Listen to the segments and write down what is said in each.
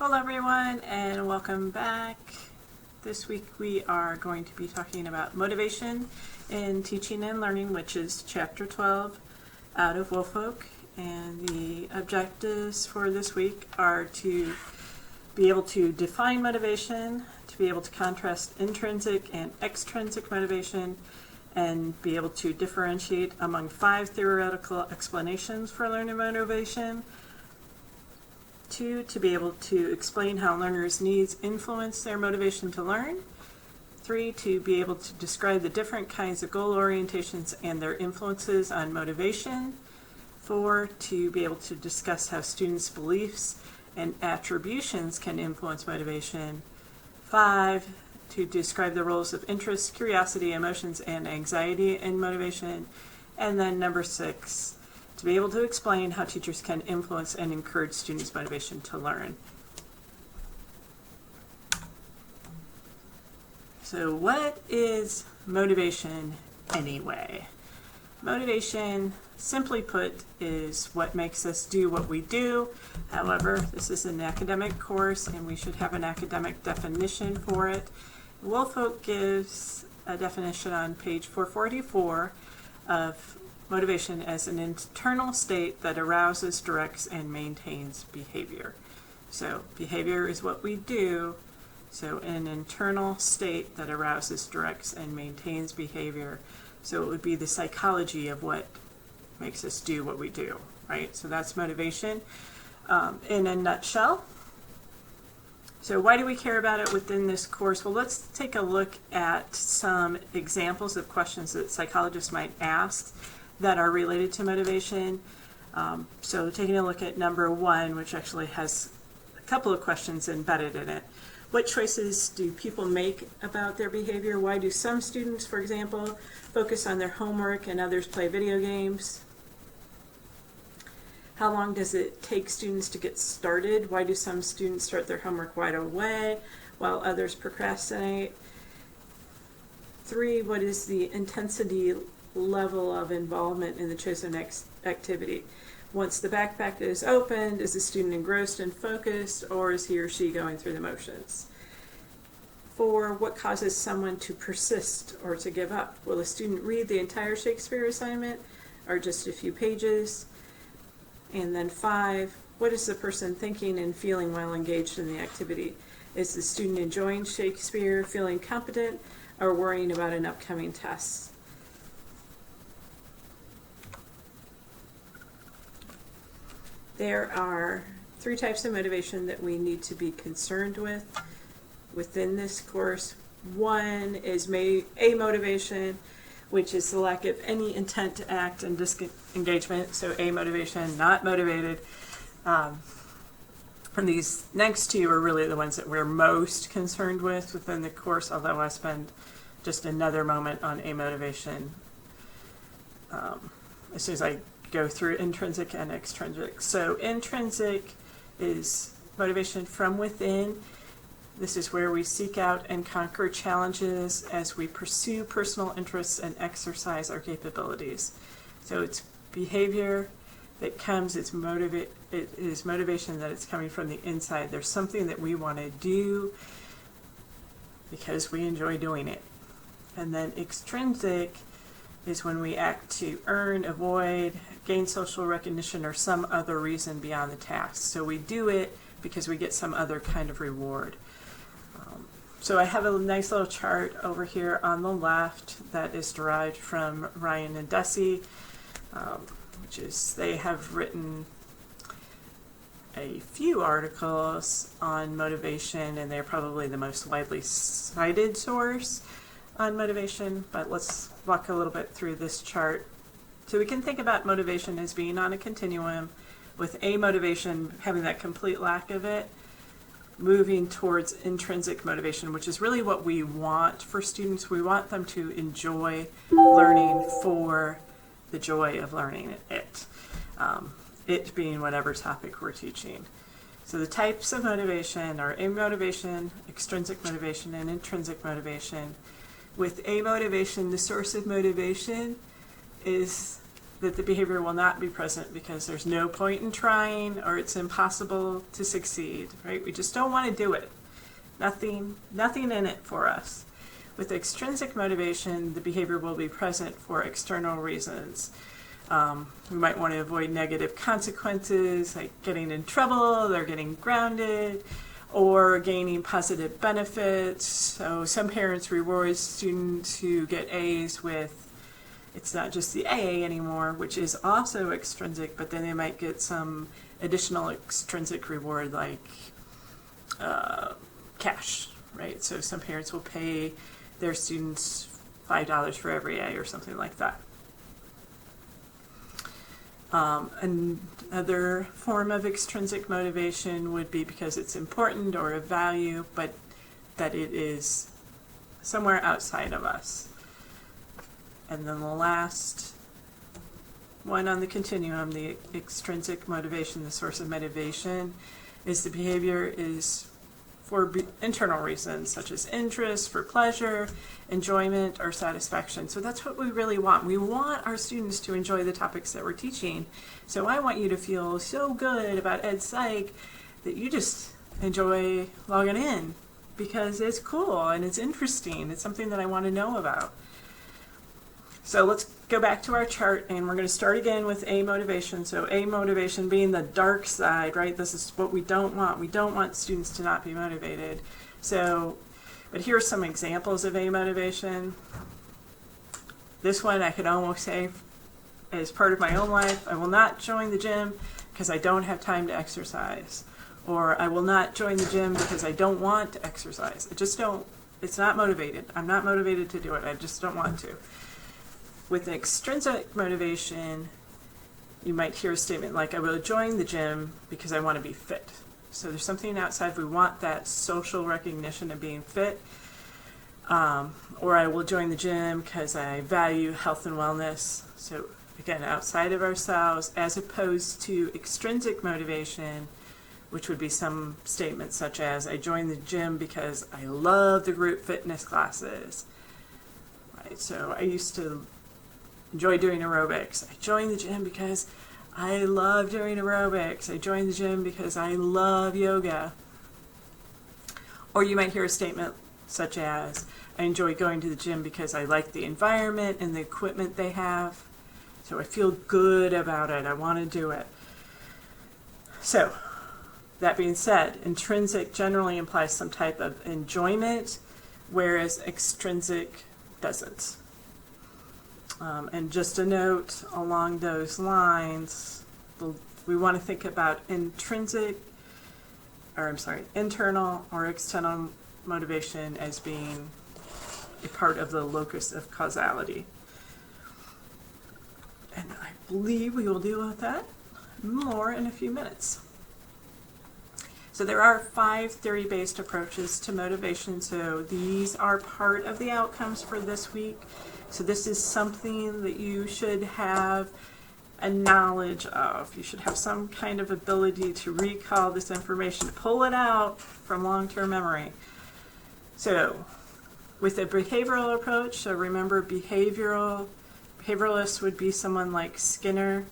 Hello everyone and welcome back. This week we are going to be talking about motivation in teaching and learning, which is Chapter 12 out of Woolfolk. And the objectives for this week are to be able to define motivation, to be able to contrast intrinsic and extrinsic motivation, and be able to differentiate among 5 theoretical explanations for learning motivation. 2, to be able to explain how learners' needs influence their motivation to learn. 3, to be able to describe the different kinds of goal orientations and their influences on motivation. 4, to be able to discuss how students' beliefs and attributions can influence motivation. 5, to describe the roles of interest, curiosity, emotions, and anxiety in motivation. And then number 6, to be able to explain how teachers can influence and encourage students' motivation to learn. So what is motivation anyway? Motivation, simply put, is what makes us do what we do. However, this is an academic course and we should have an academic definition for it. Woolfolk gives a definition on page 444 of motivation as an internal state that arouses, directs, and maintains behavior. So behavior is what we do. So an internal state that arouses, directs, and maintains behavior. So it would be the psychology of what makes us do what we do, right? So that's motivation in a nutshell. So why do we care about it within this course? Well, let's take a look at some examples of questions that psychologists might ask that are related to motivation. So taking a look at number 1, which actually has a couple of questions embedded in it. What choices do people make about their behavior? Why do some students, for example, focus on their homework and others play video games? How long does it take students to get started? Why do some students start their homework right away while others procrastinate? 3, what is the intensity level of involvement in the chosen activity? Once the backpack is opened, is the student engrossed and focused, or is he or she going through the motions? 4, what causes someone to persist or to give up? Will a student read the entire Shakespeare assignment or just a few pages? And then 5, what is the person thinking and feeling while engaged in the activity? Is the student enjoying Shakespeare, feeling competent, or worrying about an upcoming test? There are 3 types of motivation that we need to be concerned with within this course. 1 is amotivation, which is the lack of any intent to act and disengagement. So amotivation, not motivated. And these next 2 are really the ones that we're most concerned with within the course, although I spend just another moment on amotivation as soon as I go through intrinsic and extrinsic. So intrinsic is motivation from within. This is where we seek out and conquer challenges as we pursue personal interests and exercise our capabilities. So it's behavior that comes, it is motivation that it's coming from the inside. There's something that we want to do because we enjoy doing it. And then extrinsic is when we act to earn, avoid, gain social recognition, or some other reason beyond the task. So we do it because we get some other kind of reward. So I have a nice little chart over here on the left that is derived from Ryan and Deci, which is, they have written a few articles on motivation, and they're probably the most widely cited source on motivation, but let's walk a little bit through this chart. So we can think about motivation as being on a continuum, with amotivation having that complete lack of it, moving towards intrinsic motivation, which is really what we want for students. We want them to enjoy learning for the joy of learning it, it being whatever topic we're teaching. So the types of motivation are amotivation, extrinsic motivation, and intrinsic motivation. With amotivation, the source of motivation is that the behavior will not be present because there's no point in trying or it's impossible to succeed, right? We just don't want to do it. Nothing in it for us. With extrinsic motivation, the behavior will be present for external reasons. We might want to avoid negative consequences, like getting in trouble or getting grounded, or gaining positive benefits. So some parents reward students who get A's with, it's not just the AA anymore, which is also extrinsic, but then they might get some additional extrinsic reward like cash, right? So some parents will pay their students $5 for every A or something like that. Another form of extrinsic motivation would be because it's important or of value, but that it is somewhere outside of us. And then the last one on the continuum, the extrinsic motivation, the source of motivation, is the behavior is for internal reasons, such as interest, for pleasure, enjoyment, or satisfaction. So that's what we really want. We want our students to enjoy the topics that we're teaching. So I want you to feel so good about Ed Psych that you just enjoy logging in because it's cool and it's interesting. It's something that I want to know about. So let's go back to our chart, and we're going to start again with A motivation. So A motivation being the dark side, right? This is what we don't want. We don't want students to not be motivated. So, but here are some examples of A motivation. This one I could almost say as part of my own life. I will not join the gym because I don't have time to exercise. Or I will not join the gym because I don't want to exercise. I just don't, it's not motivated. I'm not motivated to do it. I just don't want to. With extrinsic motivation, you might hear a statement like, I will join the gym because I want to be fit. So there's something outside. We want that social recognition of being fit. Or I will join the gym because I value health and wellness. So again, outside of ourselves, as opposed to extrinsic motivation, which would be some statements such as, I joined the gym because I love the group fitness classes. Right? So I used to enjoy doing aerobics. I joined the gym because I love doing aerobics. I joined the gym because I love yoga. Or you might hear a statement such as, I enjoy going to the gym because I like the environment and the equipment they have. So I feel good about it. I want to do it. So, that being said, intrinsic generally implies some type of enjoyment, whereas extrinsic doesn't. And just a note along those lines, we want to think about internal or external motivation as being a part of the locus of causality. And I believe we will deal with that more in a few minutes. So there are 5 theory-based approaches to motivation. So these are part of the outcomes for this week. So this is something that you should have a knowledge of. You should have some kind of ability to recall this information, to pull it out from long-term memory. So with a behavioral approach, so remember behavioralists would be someone like Skinner.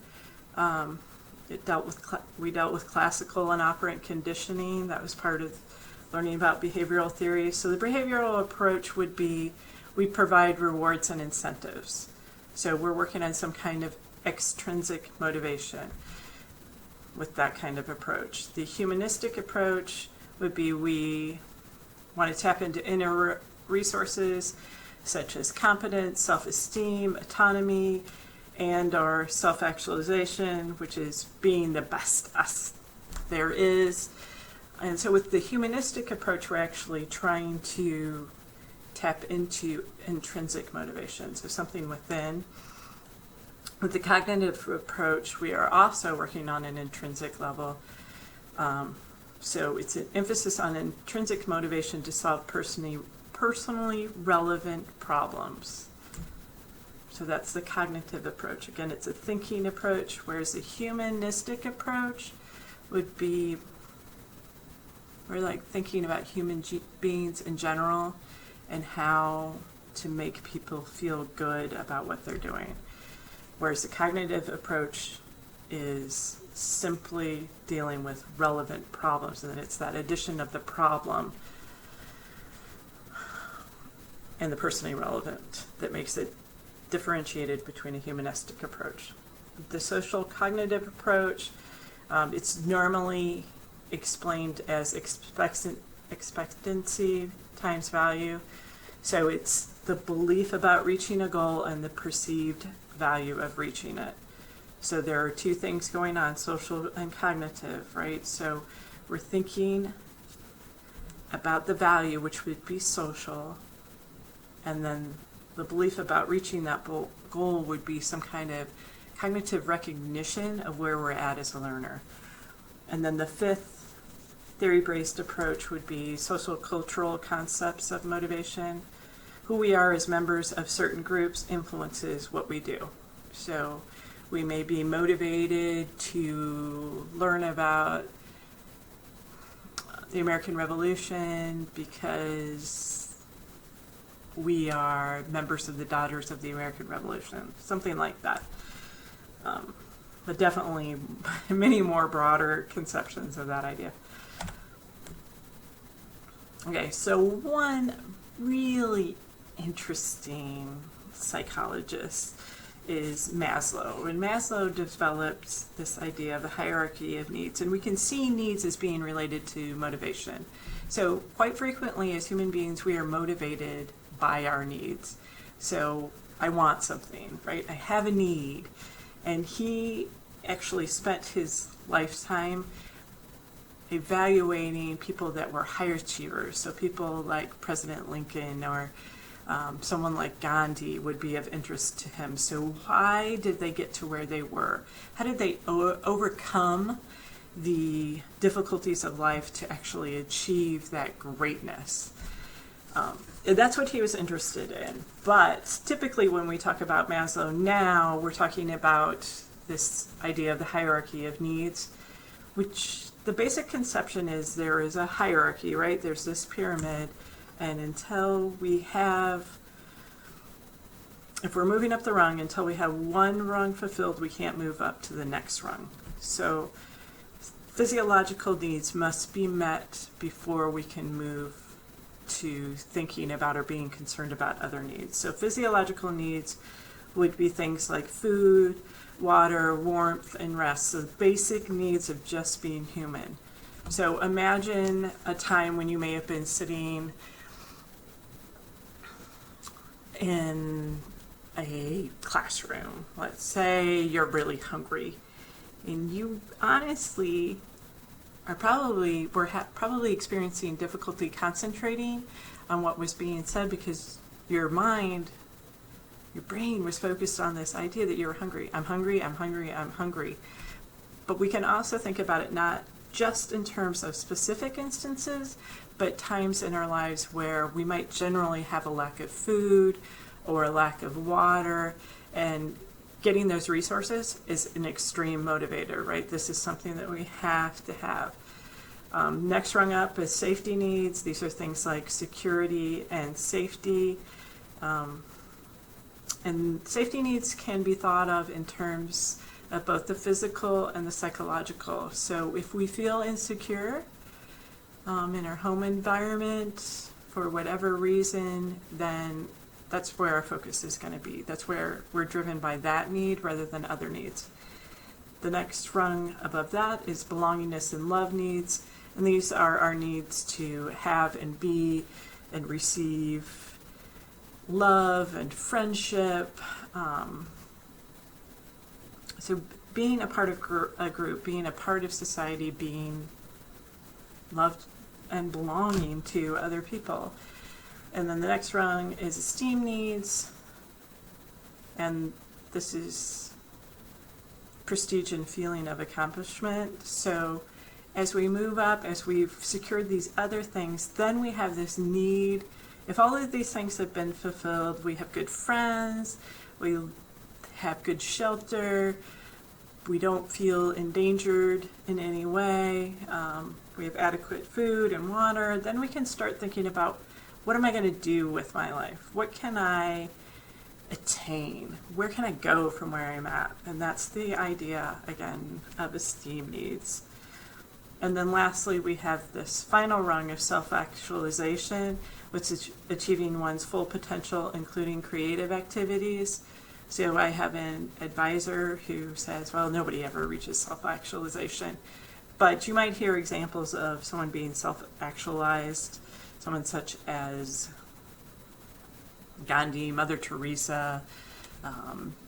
We dealt with classical and operant conditioning. That was part of learning about behavioral theory. So the behavioral approach would be, we provide rewards and incentives. So we're working on some kind of extrinsic motivation with that kind of approach. The humanistic approach would be, we want to tap into inner resources such as competence, self-esteem, autonomy, and our self-actualization, which is being the best us there is. And so with the humanistic approach, we're actually trying to tap into intrinsic motivation, so something within. With the cognitive approach, we are also working on an intrinsic level. So it's an emphasis on intrinsic motivation to solve personally relevant problems. So that's the cognitive approach. Again, it's a thinking approach, whereas the humanistic approach would be, we're like thinking about human beings in general and how to make people feel good about what they're doing. whereas the cognitive approach is simply dealing with relevant problems, and it's that addition of the problem and the personally relevant that makes it differentiated between a humanistic approach. The social cognitive approach, it's normally explained as expectancy times value. So it's the belief about reaching a goal and the perceived value of reaching it. So there are two things going on, social and cognitive, right? So we're thinking about the value, which would be social, and then the belief about reaching that goal would be some kind of cognitive recognition of where we're at as a learner. And then the fifth theory-based approach would be social cultural concepts of motivation. Who we are as members of certain groups influences what we do. So we may be motivated to learn about the American Revolution because we are members of the Daughters of the American Revolution, something like that. But definitely many more broader conceptions of that idea. Okay, so one really interesting psychologist is Maslow. And Maslow developed this idea of the hierarchy of needs. And we can see needs as being related to motivation. So quite frequently as human beings, we are motivated by our needs. So I want something, right? I have a need. And he actually spent his lifetime evaluating people that were high achievers. So people like President Lincoln or someone like Gandhi would be of interest to him. So why did they get to where they were? How did they overcome the difficulties of life to actually achieve that greatness? That's what he was interested in. But typically when we talk about Maslow now, we're talking about this idea of the hierarchy of needs, which the basic conception is there is a hierarchy, right? There's this pyramid, and until we have, if we're moving up the rung, until we have one rung fulfilled, we can't move up to the next rung. So physiological needs must be met before we can move to thinking about or being concerned about other needs. So physiological needs would be things like food, water, warmth, and rest. So the basic needs of just being human. So imagine a time when you may have been sitting in a classroom. Let's say you're really hungry, and you honestly are probably experiencing difficulty concentrating on what was being said because your mind, your brain was focused on this idea that you're hungry. I'm hungry, I'm hungry, I'm hungry. But we can also think about it not just in terms of specific instances, but times in our lives where we might generally have a lack of food or a lack of water, and getting those resources is an extreme motivator, right? This is something that we have to have. Next rung up is safety needs. These are things like security and safety. And safety needs can be thought of in terms of both the physical and the psychological. So if we feel insecure in our home environment for whatever reason, then that's where our focus is going to be. That's where we're driven by that need rather than other needs. The next rung above that is belongingness and love needs. And these are our needs to have and be and receive love and friendship. So being a part of a group, being a part of society, being loved and belonging to other people. And then the next rung is esteem needs, and this is prestige and feeling of accomplishment. So as we move up, as we've secured these other things, then we have this need. If all of these things have been fulfilled, we have good friends, we have good shelter, we don't feel endangered in any way, we have adequate food and water, then we can start thinking about, what am I going to do with my life? What can I attain? Where can I go from where I'm at? And that's the idea, again, of esteem needs. And then lastly, we have this final rung of self-actualization, which is achieving one's full potential, including creative activities. So I have an advisor who says, well, nobody ever reaches self-actualization. But you might hear examples of someone being self-actualized, someone such as Gandhi, Mother Teresa,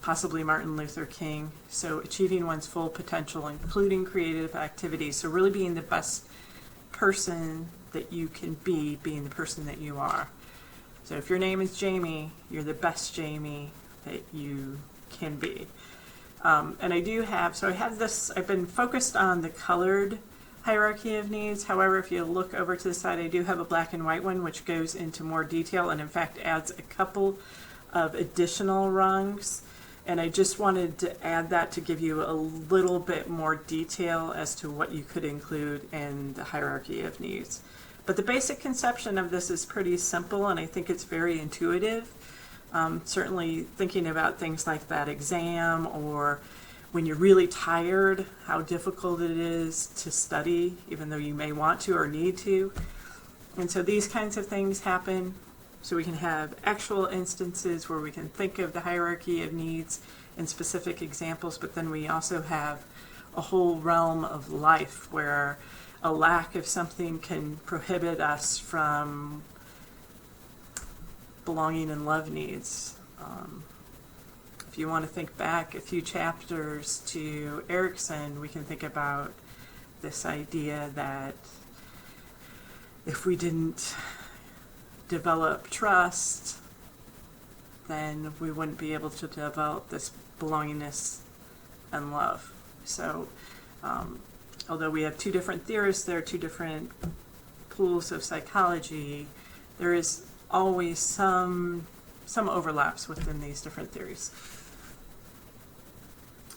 possibly Martin Luther King. So achieving one's full potential, including creative activities. So really being the best person that you can be, being the person that you are. So if your name is Jamie, you're the best Jamie that you can be. And I do have, so I have this, I've been focused on the colored hierarchy of needs. However, if you look over to the side, I do have a black and white one, which goes into more detail and in fact adds a couple of additional rungs. And I just wanted to add that to give you a little bit more detail as to what you could include in the hierarchy of needs. But the basic conception of this is pretty simple, and I think it's very intuitive. Certainly thinking about things like that exam, or when you're really tired, how difficult it is to study, even though you may want to or need to. And so these kinds of things happen. So we can have actual instances where we can think of the hierarchy of needs in specific examples, but then we also have a whole realm of life where a lack of something can prohibit us from belonging and love needs. If you want to think back a few chapters to Erikson, we can think about this idea that if we didn't develop trust, then we wouldn't be able to develop this belongingness and love. So although we have two different theorists, there are two different pools of psychology, there is always some overlaps within these different theories.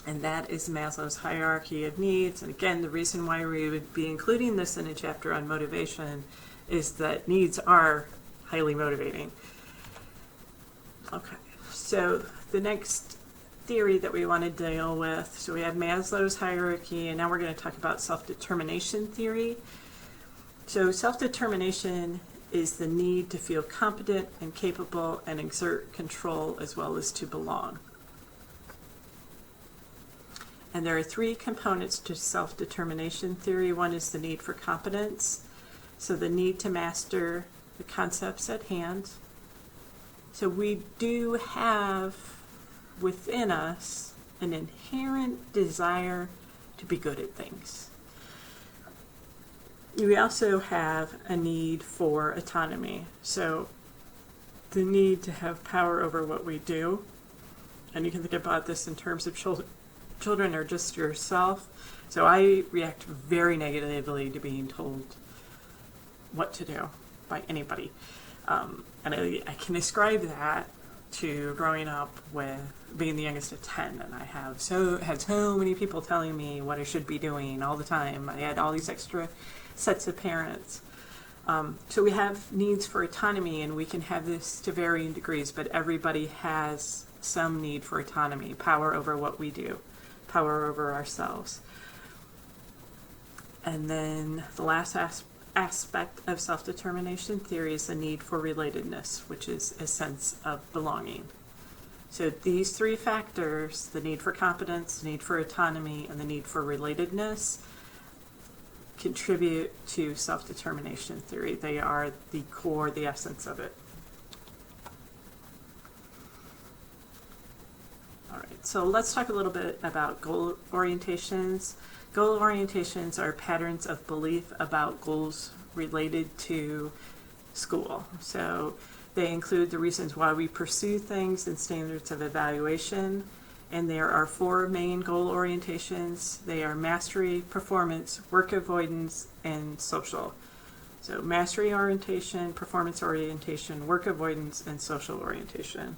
And that is Maslow's hierarchy of needs. And again, the reason why we would be including this in a chapter on motivation is that needs are highly motivating. Okay, so the next theory that we want to deal with, so we have Maslow's hierarchy, and now we're going to talk about self-determination theory. So self-determination is the need to feel competent and capable and exert control as well as to belong. And there are three components to self-determination theory. One is the need for competence, so the need to master the concepts at hand. So we do have within us an inherent desire to be good at things. We also have a need for autonomy, so the need to have power over what we do. And you can think about this in terms of children or just yourself. So I react very negatively to being told what to do by anybody. And I can ascribe that to growing up with being the youngest of 10, and I had so many people telling me what I should be doing all the time. I had all these extra sets of parents. So we have needs for autonomy, and we can have this to varying degrees, but everybody has some need for autonomy, power over what we do, power over ourselves. And then the last aspect of self-determination theory is the need for relatedness, which is a sense of belonging. So these three factors, the need for competence, the need for autonomy, and the need for relatedness, contribute to self-determination theory. They are the core, the essence of it. All right, so let's talk a little bit about goal orientations. Goal orientations are patterns of belief about goals related to school. So they include the reasons why we pursue things and standards of evaluation. And there are four main goal orientations. They are mastery, performance, work avoidance, and social. So mastery orientation, performance orientation, work avoidance, and social orientation.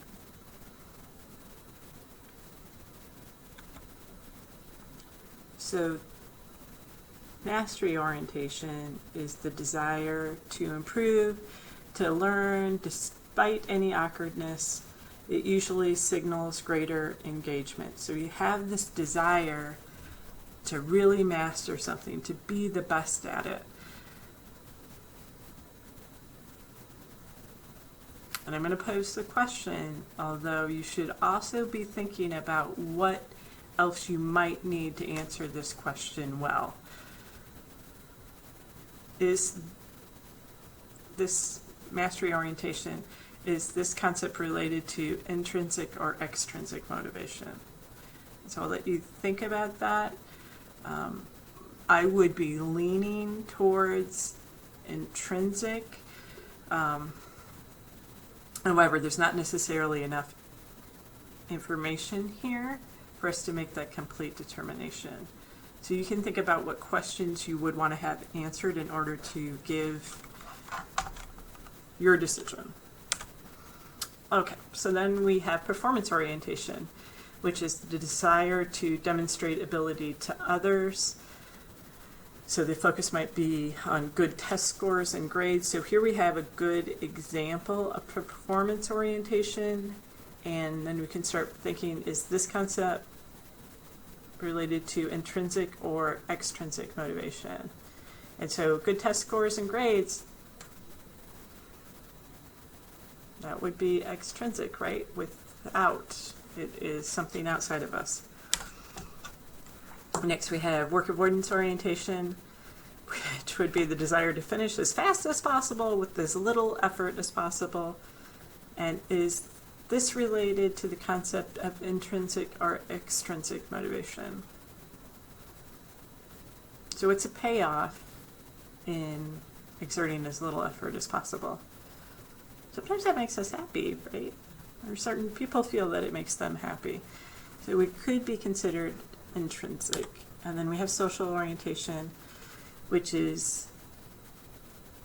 So mastery orientation is the desire to improve, to learn despite any awkwardness, it usually signals greater engagement. So you have this desire to really master something, to be the best at it. And I'm going to pose the question, although you should also be thinking about what else you might need to answer this question well. Is this mastery orientation, is this concept related to intrinsic or extrinsic motivation? So I'll let you think about that. I would be leaning towards intrinsic. However, there's not necessarily enough information here for us to make that complete determination. So you can think about what questions you would want to have answered in order to give your decision. Okay, so then we have performance orientation, which is the desire to demonstrate ability to others. So the focus might be on good test scores and grades. So here we have a good example of performance orientation, and then we can start thinking, is this concept related to intrinsic or extrinsic motivation? And so good test scores and grades, that would be extrinsic, right? Without, it is something outside of us. Next we have work avoidance orientation, which would be the desire to finish as fast as possible with as little effort as possible. And is this related to the concept of intrinsic or extrinsic motivation? So it's a payoff in exerting as little effort as possible. Sometimes that makes us happy, right? Or certain people feel that it makes them happy. So it could be considered intrinsic. And then we have social orientation, which is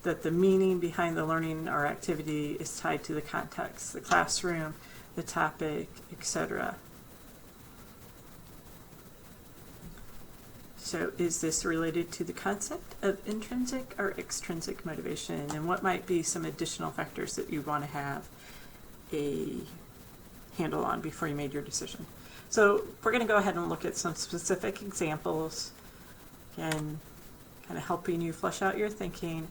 that the meaning behind the learning or activity is tied to the context, the classroom, the topic, etc. So is this related to the concept of intrinsic or extrinsic motivation? And what might be some additional factors that you want to have a handle on before you made your decision? So we're going to go ahead and look at some specific examples, again, kind of helping you flesh out your thinking.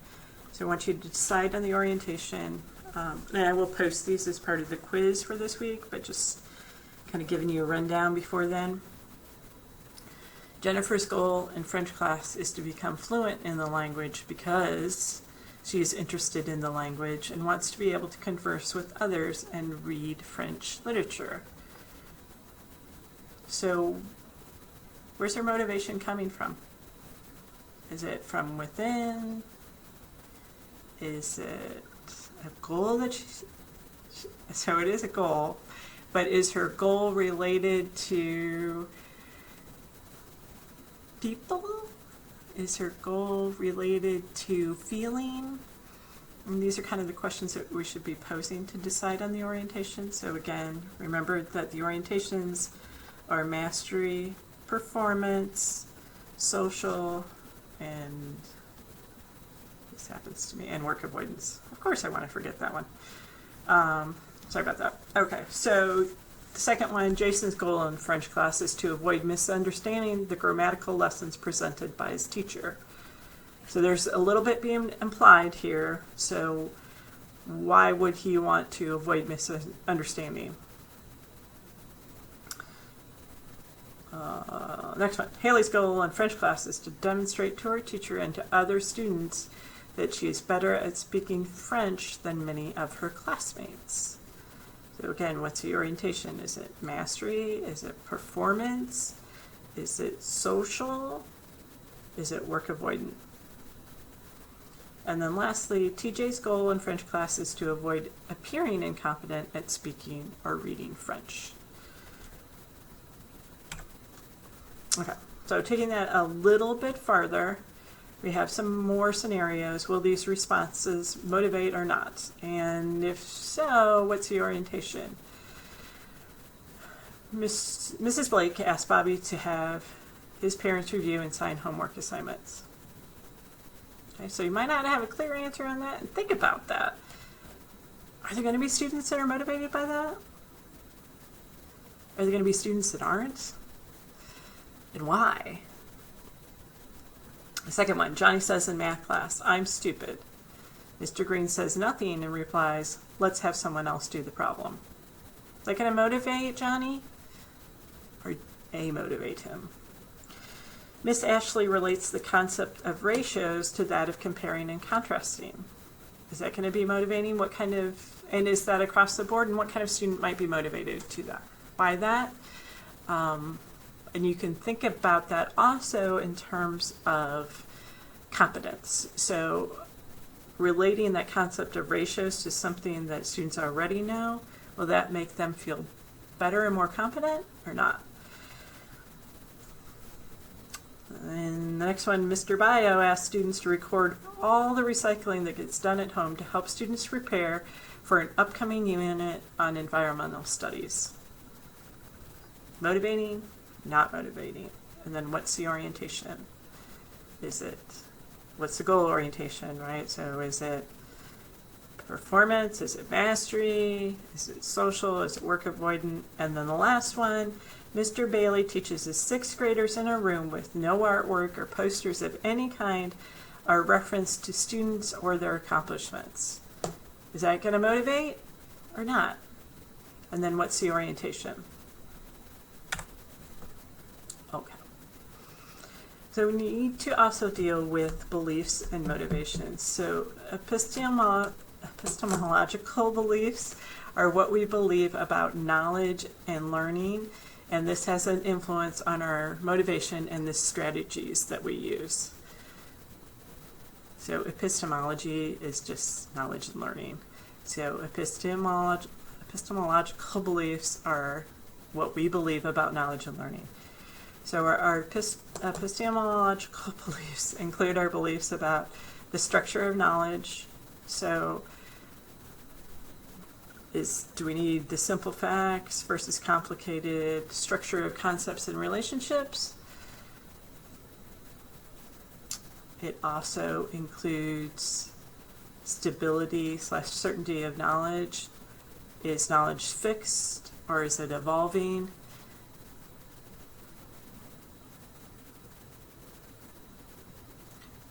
So I want you to decide on the orientation, and I will post these as part of the quiz for this week, but just kind of giving you a rundown before then. Jennifer's goal in French class is to become fluent in the language because she is interested in the language and wants to be able to converse with others and read French literature. So where's her motivation coming from? Is it from within? Is it a goal that so it is a goal, but is her goal related to people? Is her goal related to feeling? And these are kind of the questions that we should be posing to decide on the orientation. So again, remember that the orientations are mastery, performance, social, and this happens to me, and work avoidance. Of course I want to forget that one. Sorry about that. Okay, so the second one, Jason's goal in French class is to avoid misunderstanding the grammatical lessons presented by his teacher. So there's a little bit being implied here. So why would he want to avoid misunderstanding? Next one, Haley's goal in French class is to demonstrate to her teacher and to other students that she is better at speaking French than many of her classmates. So again, what's the orientation? Is it mastery? Is it performance? Is it social? Is it work avoidant? And then lastly, TJ's goal in French class is to avoid appearing incompetent at speaking or reading French. Okay, so taking that a little bit farther, we have some more scenarios. Will these responses motivate or not? And if so, what's the orientation? Mrs. Blake asked Bobby to have his parents review and sign homework assignments. Okay, so you might not have a clear answer on that, and think about that. Are there going to be students that are motivated by that? Are there going to be students that aren't? And why? The second one, Johnny says in math class, "I'm stupid." Mr. Green says nothing and replies, "Let's have someone else do the problem." Is that going to motivate Johnny or motivate him? Miss Ashley relates the concept of ratios to that of comparing and contrasting. Is that going to be motivating? What kind of, and is that across the board? And what kind of student might be motivated to that by that? And you can think about that also in terms of competence. So relating that concept of ratios to something that students already know, will that make them feel better and more competent or not? And the next one, Mr. Bio asks students to record all the recycling that gets done at home to help students prepare for an upcoming unit on environmental studies. Motivating, not motivating. And then what's the orientation? What's the goal orientation, right? So is it performance? Is it mastery? Is it social? Is it work avoidant? And then the last one, Mr. Bailey teaches his sixth graders in a room with no artwork or posters of any kind or reference to students or their accomplishments. Is that going to motivate or not? And then what's the orientation? Okay. So we need to also deal with beliefs and motivations. So epistemological beliefs are what we believe about knowledge and learning, and this has an influence on our motivation and the strategies that we use. So epistemology is just knowledge and learning. So epistemological beliefs are what we believe about knowledge and learning. So our epistemological beliefs include our beliefs about the structure of knowledge. So do we need the simple facts versus complicated structure of concepts and relationships? It also includes stability/certainty of knowledge. Is knowledge fixed or is it evolving?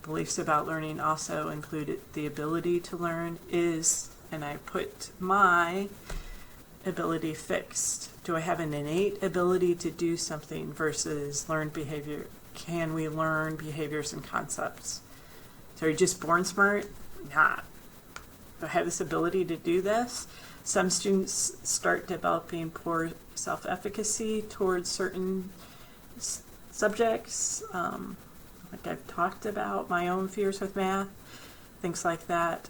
Beliefs about learning also include the ability to learn. And I put my ability fixed. Do I have an innate ability to do something versus learned behavior? Can we learn behaviors and concepts? So are you just born smart? Not. Do I have this ability to do this? Some students start developing poor self-efficacy towards certain subjects. Like I've talked about my own fears with math, things like that.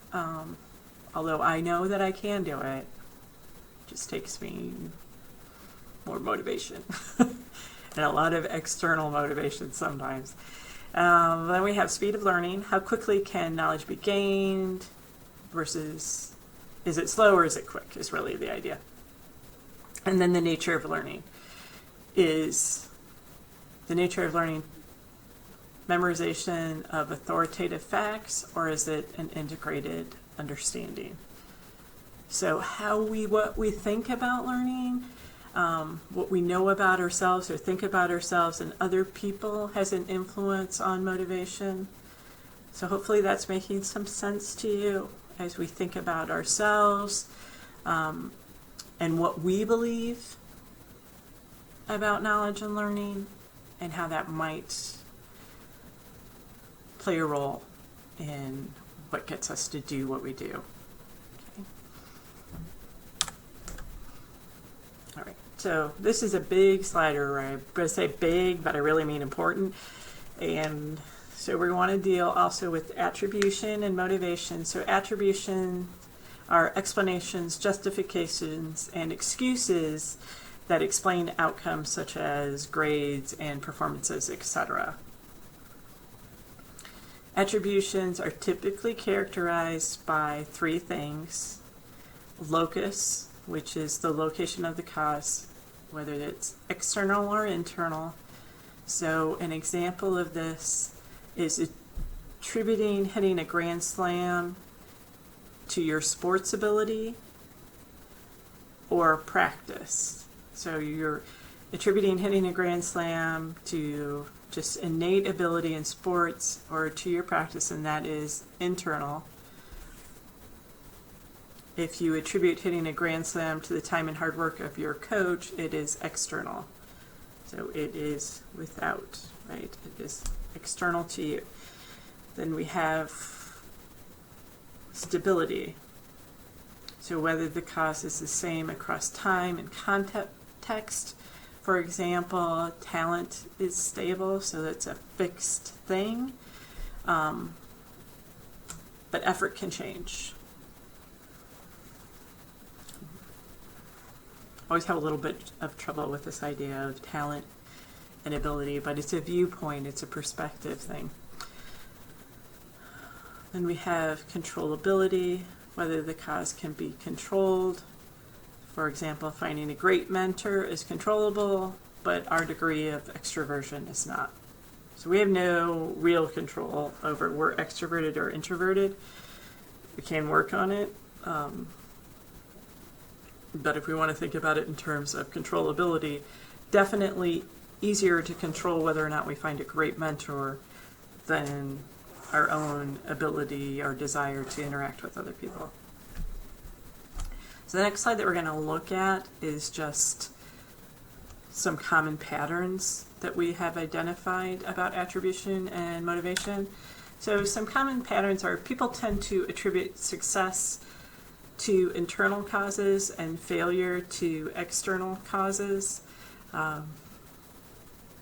Although I know that I can do it, it just takes me more motivation and a lot of external motivation sometimes. Then we have speed of learning. How quickly can knowledge be gained versus is it slow or is it quick is really the idea. And then the nature of learning. Is the nature of learning memorization of authoritative facts or is it an integrated understanding? So what we think about learning, what we know about ourselves or think about ourselves and other people has an influence on motivation. So hopefully that's making some sense to you as we think about ourselves and what we believe about knowledge and learning and how that might play a role in what gets us to do what we do. Okay. All right, so this is a big slider. I'm going to say big, but I really mean important. And so we want to deal also with attribution and motivation. So attribution are explanations, justifications, and excuses that explain outcomes such as grades and performances, etc. Attributions are typically characterized by three things. Locus, which is the location of the cause, whether it's external or internal. So an example of this is attributing hitting a grand slam to your sports ability or practice. So you're attributing hitting a grand slam to just innate ability in sports or to your practice, and that is internal. If you attribute hitting a grand slam to the time and hard work of your coach, it is external. So it is without, right? It is external to you. Then we have stability. So whether the cause is the same across time and context. For example, talent is stable, so that's a fixed thing. But effort can change. Always have a little bit of trouble with this idea of talent and ability, but it's a viewpoint, it's a perspective thing. Then we have controllability, whether the cause can be controlled. For example, finding a great mentor is controllable, but our degree of extroversion is not. So we have no real control over we're extroverted or introverted. We can work on it. But if we want to think about it in terms of controllability, definitely easier to control whether or not we find a great mentor than our own ability or desire to interact with other people. So the next slide that we're going to look at is just some common patterns that we have identified about attribution and motivation. So some common patterns are people tend to attribute success to internal causes and failure to external causes.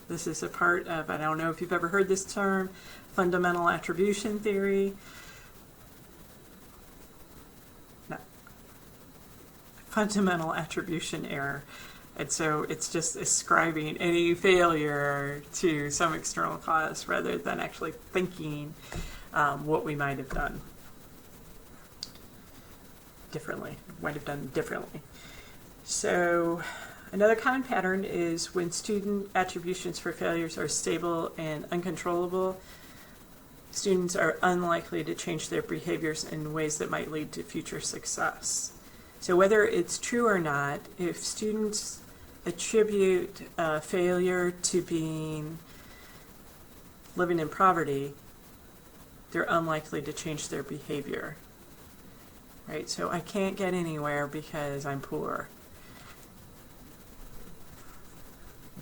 This is a part of, I don't know if you've ever heard this term, fundamental attribution theory. No. Fundamental attribution error. And so it's just ascribing any failure to some external cause rather than actually thinking what we might have done differently. So another common pattern is when student attributions for failures are stable and uncontrollable, students are unlikely to change their behaviors in ways that might lead to future success. So whether it's true or not, if students attribute failure to being living in poverty, they're unlikely to change their behavior. Right? So I can't get anywhere because I'm poor.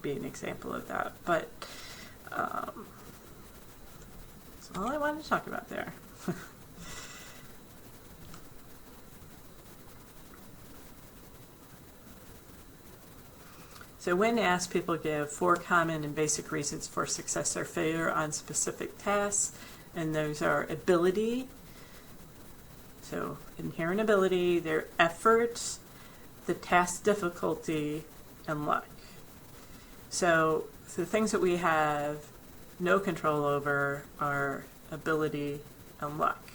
Be an example of that. But that's all I wanted to talk about there. So when asked, people give 4 common and basic reasons for success or failure on specific tasks, and those are ability, so inherent ability, their effort, the task difficulty, and luck. So the things that we have no control over are ability and luck.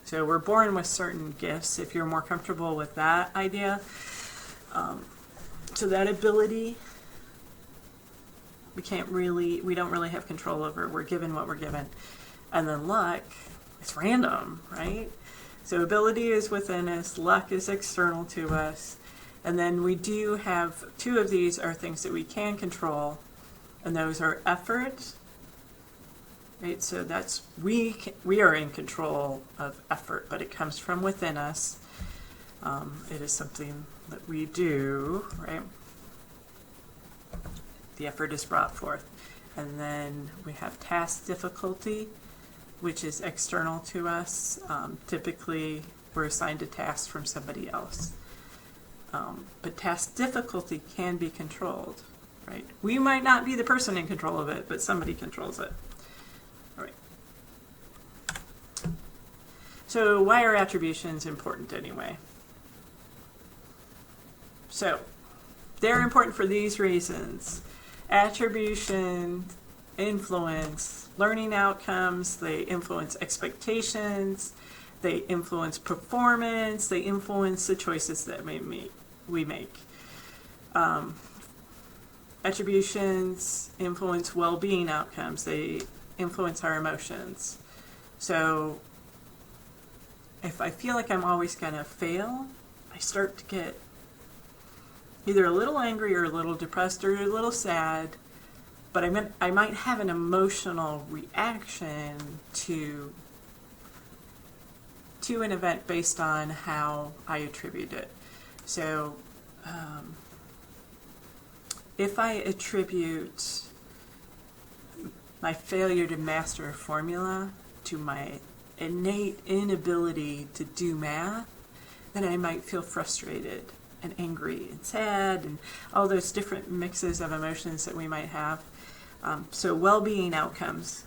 So we're born with certain gifts, if you're more comfortable with that idea. So that ability, we don't really have control over. We're given what we're given. And then luck, it's random, right? So ability is within us, luck is external to us, and then we do have 2 of these are things that we can control, and those are effort, right? So that's we are in control of effort, but it comes from within us. It is something that we do, right? The effort is brought forth. And then we have task difficulty, which is external to us. Typically, we're assigned a task from somebody else. But task difficulty can be controlled, right? We might not be the person in control of it, but somebody controls it. All right. So why are attributions important anyway? So they're important for these reasons. Attribution influence learning outcomes, they influence expectations, they influence performance, they influence the choices that we make. Attributions influence well-being outcomes, they influence our emotions. So if I feel like I'm always going to fail, I start to get either a little angry or a little depressed or a little sad, but I might have an emotional reaction to an event based on how I attribute it. So if I attribute my failure to master a formula to my innate inability to do math, then I might feel frustrated and angry and sad and all those different mixes of emotions that we might have. So well-being outcomes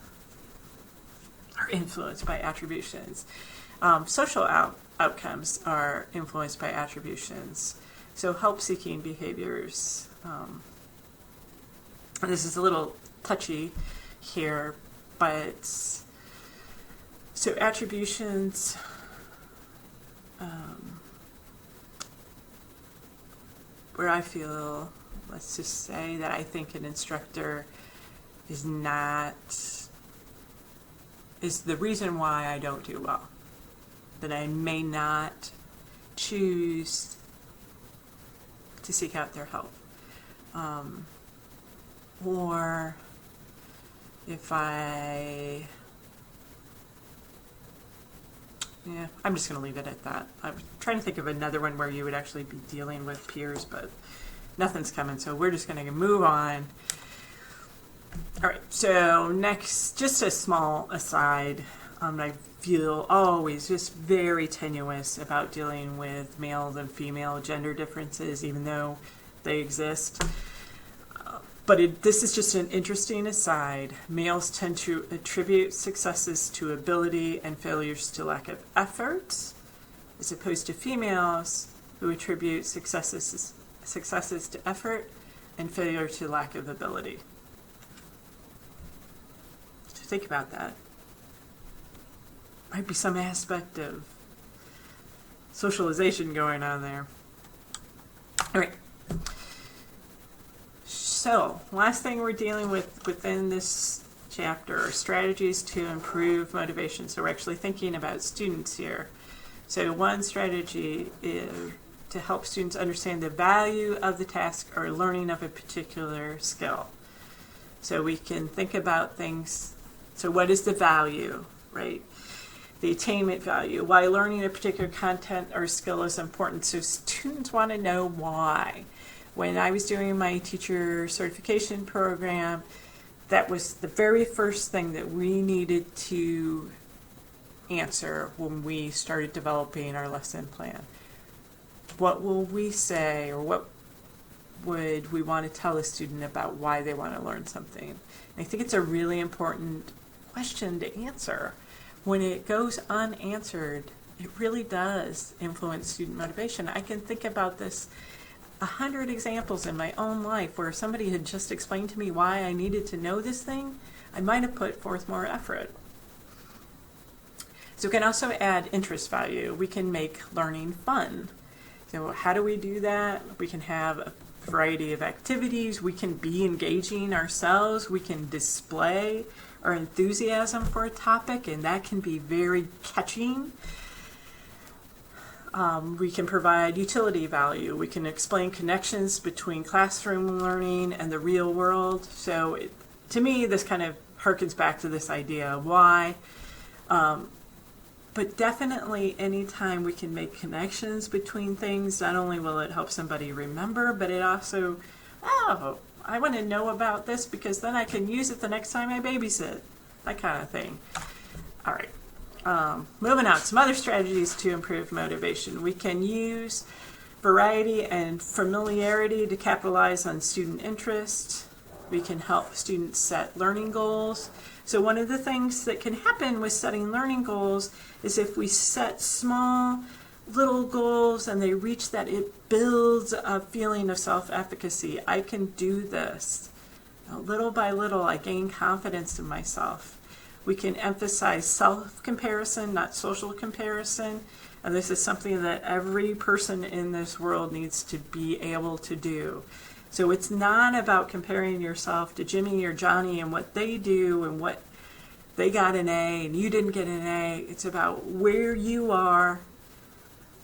are influenced by attributions. Social outcomes are influenced by attributions. So help-seeking behaviors, and this is a little touchy here, but so attributions, where I feel, let's just say that I think an instructor is the reason why I don't do well, that I may not choose to seek out their help. Or if I'm just going to leave it at that. I'm trying to think of another one where you would actually be dealing with peers, but nothing's coming, so we're just going to move on. All right, so next, just a small aside. I feel always just very tenuous about dealing with male and female gender differences, even though they exist. But this is just an interesting aside. Males tend to attribute successes to ability and failures to lack of effort, as opposed to females who attribute successes to effort and failure to lack of ability. So think about that. Might be some aspect of socialization going on there. All right. So, last thing we're dealing with within this chapter are strategies to improve motivation. So we're actually thinking about students here. So one strategy is to help students understand the value of the task or learning of a particular skill. So we can think about things, so what is the value, right? The attainment value, why learning a particular content or skill is important. So students want to know why. When I was doing my teacher certification program, that was the very first thing that we needed to answer when we started developing our lesson plan. What will we say, or what would we want to tell a student about why they want to learn something? And I think it's a really important question to answer. When it goes unanswered, it really does influence student motivation. I can think about this 100 examples in my own life where somebody had just explained to me why I needed to know this thing, I might have put forth more effort. So we can also add interest value. We can make learning fun. So how do we do that? We can have a variety of activities. We can be engaging ourselves. We can display our enthusiasm for a topic, and that can be very catching. We can provide utility value. We can explain connections between classroom learning and the real world. So to me, this kind of harkens back to this idea of why. But definitely anytime we can make connections between things, not only will it help somebody remember, but it also, oh, I want to know about this because then I can use it the next time I babysit. That kind of thing. All right. Moving on, some other strategies to improve motivation. We can use variety and familiarity to capitalize on student interest. We can help students set learning goals. So one of the things that can happen with setting learning goals is if we set small little goals and they reach that, it builds a feeling of self-efficacy. I can do this. Little by little, I gain confidence in myself. We can emphasize self-comparison, not social comparison. And this is something that every person in this world needs to be able to do. So it's not about comparing yourself to Jimmy or Johnny and what they do and what they got an A and you didn't get an A. It's about where you are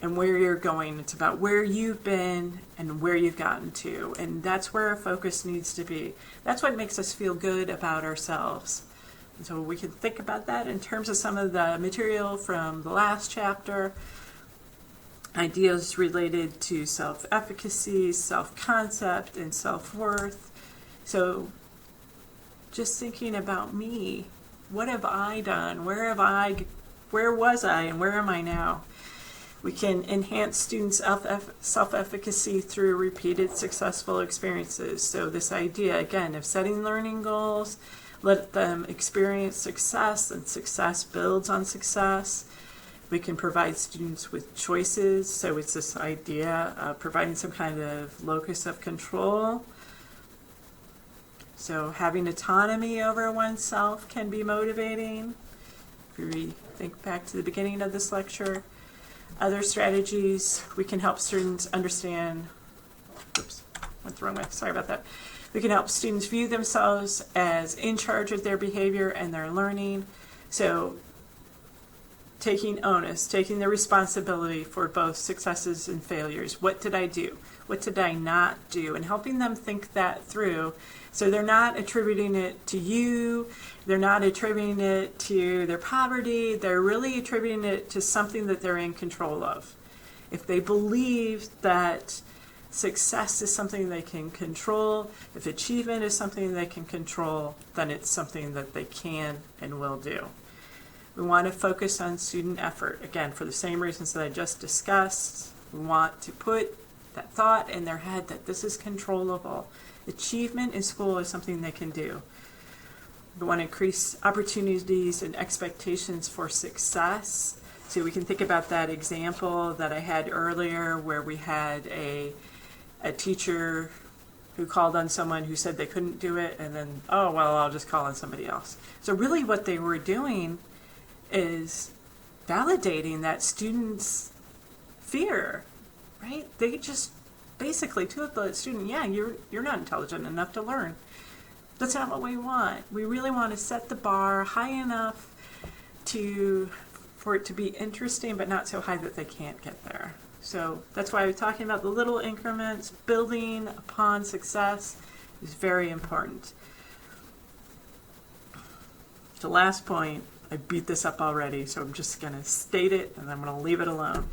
and where you're going. It's about where you've been and where you've gotten to. And that's where our focus needs to be. That's what makes us feel good about ourselves. And so we can think about that in terms of some of the material from the last chapter. Ideas related to self-efficacy, self-concept, and self-worth. So just thinking about me, what have I done? Where was I and where am I now? We can enhance students' self-efficacy through repeated successful experiences. So this idea, again, of setting learning goals, let them experience success, and success builds on success. We can provide students with choices. So it's this idea of providing some kind of locus of control. So having autonomy over oneself can be motivating. If we think back to the beginning of this lecture, other strategies, we can help students understand, oops, went the wrong way, sorry about that. We can help students view themselves as in charge of their behavior and their learning. So taking onus, taking the responsibility for both successes and failures. What did I do? What did I not do? And helping them think that through. So they're not attributing it to you. They're not attributing it to their poverty. They're really attributing it to something that they're in control of. If they believe that success is something they can control, if achievement is something they can control, then it's something that they can and will do. We want to focus on student effort, again, for the same reasons that I just discussed. We want to put that thought in their head that this is controllable. Achievement in school is something they can do. We want to increase opportunities and expectations for success. So we can think about that example that I had earlier where we had a teacher who called on someone who said they couldn't do it, and then, oh, well, I'll just call on somebody else. So really what they were doing is validating that student's fear, right? They just basically told the student, yeah, you're not intelligent enough to learn. That's not what we want. We really want to set the bar high enough for it to be interesting, but not so high that they can't get there. So that's why we're talking about the little increments. Building upon success is very important. The last point, I beat this up already, so I'm just going to state it and I'm going to leave it alone.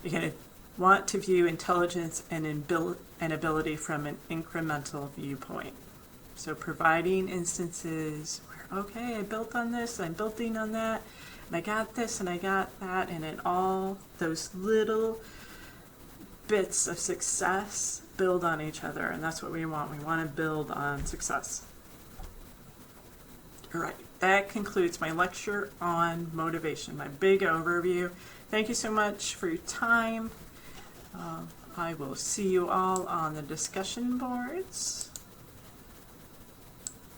You're going to want to view intelligence and ability from an incremental viewpoint. So providing instances where, okay, I built on this, I'm building on that, and I got this and I got that, and in all those little bits of success build on each other, and that's what we want. We want to build on success. All right, that concludes my lecture on motivation, my big overview. Thank you so much for your time. I will see you all on the discussion boards.